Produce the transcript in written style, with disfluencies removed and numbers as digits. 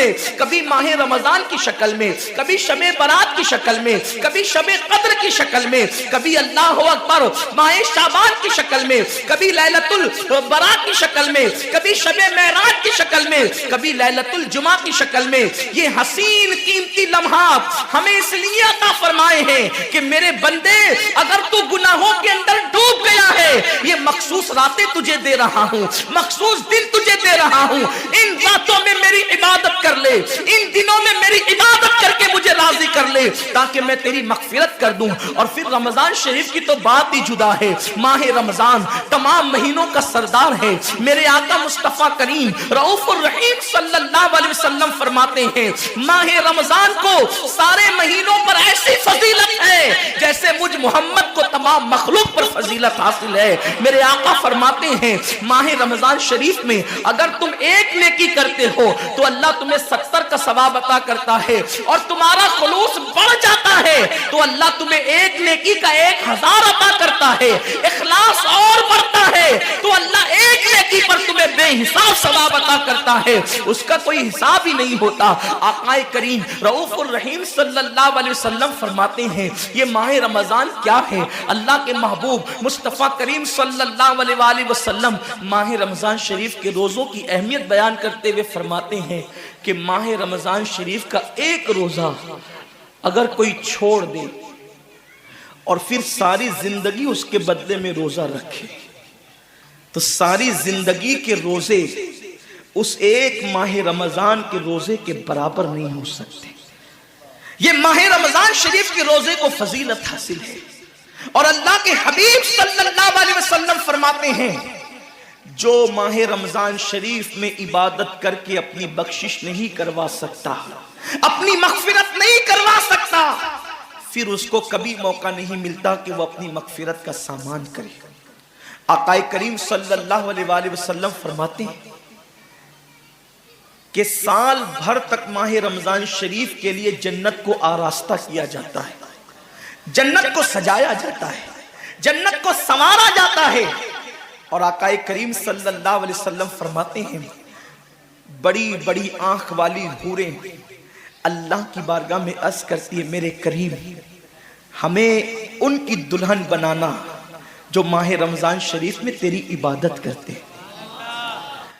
نے کبھی ماہ رمضان کی شکل میں، کبھی شب برات کی شکل میں، کبھی شب قدر کی شکل میں، کبھی اللہ اکبر ماہ شعبان کی شکل میں، کبھی لیلۃ البراء کی شکل میں، کبھی شب معراج کی شکل میں، کبھی لیلۃ الجمعہ کی شکل میں، یہ حسین قیمتی لمحات ہمیں اس لیے عطا فرمائے ہیں کہ میرے بندے اگر تو گناہوں کے اندر ڈوب گیا ہے، یہ مخصوص راتیں تجھے دے رہا ہوں، مخصوص دن تجھے دے رہا ہوں، ان راتوں میں میری عبادت کر لے، ان دنوں میں میری عبادت کر کے مجھے راضی کر لے تاکہ میں تیری مغفرت کر دوں۔ اور پھر رمضان شریف کی تو بات ہی جدا ہے۔ ماہ رمضان تمام مہینوں کا سردار ہے۔ میرے آقا مصطفیٰ کریم رؤوف الرحیم صلی اللہ علیہ وسلم فرماتے ہیں ماہ رمضان کو سارے مہینوں پر ایسی فضیلت ہے جیسے مجھ محمد کو تمام مخلوق پر فضیلت حاصل ہے۔ میرے آقا فرماتے ہیں ماہ رمضان شریف میں اگر تم ایک نیکی کرتے ہو تو اللہ تمہیں 70 کا ثواب عطا کرتا ہے، اور تمہارا خلوص بڑھ جاتا ہے تو اللہ تمہیں ایک نیکی کا 1000 عطا کرتا ہے، اخلاص اور بڑھتا ہے تو اللہ ایک نیکی پر تمہیں بے حساب ثواب عطا کرتا ہے، اس کا کوئی حساب ہی نہیں ہوتا۔ آقا کریم رؤوف الرحیم صلی اللہ علیہ وسلم فرماتے ہیں یہ ماہ رمضان کیا ہے؟ اللہ کے محبوب مصطفیٰ کریم صلی اللہ علیہ وآلہ وسلم ماہ رمضان شریف کے روزوں کی اہمیت بیان کرتے ہوئے فرماتے ہیں کہ ماہ رمضان شریف کا ایک روزہ اگر کوئی چھوڑ دے اور پھر ساری زندگی اس کے بدلے میں روزہ رکھے تو ساری زندگی کے روزے اس ایک ماہ رمضان کے روزے کے برابر نہیں ہو سکتے۔ یہ ماہ رمضان شریف کے روزے کو فضیلت حاصل ہے، اور اللہ کے حبیب صلی اللہ علیہ وسلم فرماتے ہیں جو ماہ رمضان شریف میں عبادت کر کے اپنی بخشش نہیں کروا سکتا، اپنی مغفرت نہیں کروا سکتا، پھر اس کو کبھی موقع نہیں ملتا کہ وہ اپنی مغفرت کا سامان کرے۔ آقا کریم صلی اللہ علیہ وآلہ وسلم فرماتے ہیں کہ سال بھر تک ماہ رمضان شریف کے لیے جنت کو آراستہ کیا جاتا ہے، جنت کو سجایا جاتا ہے، جنت کو سنوارا جاتا ہے، اور آقا کریم صلی اللہ علیہ وسلم فرماتے ہیں بڑی بڑی آنکھ والی حوریں اللہ کی بارگاہ میں عرض کرتی ہے میرے کریم ہمیں ان کی دلہن بنانا جو ماہ رمضان شریف میں تیری عبادت کرتے ہیں۔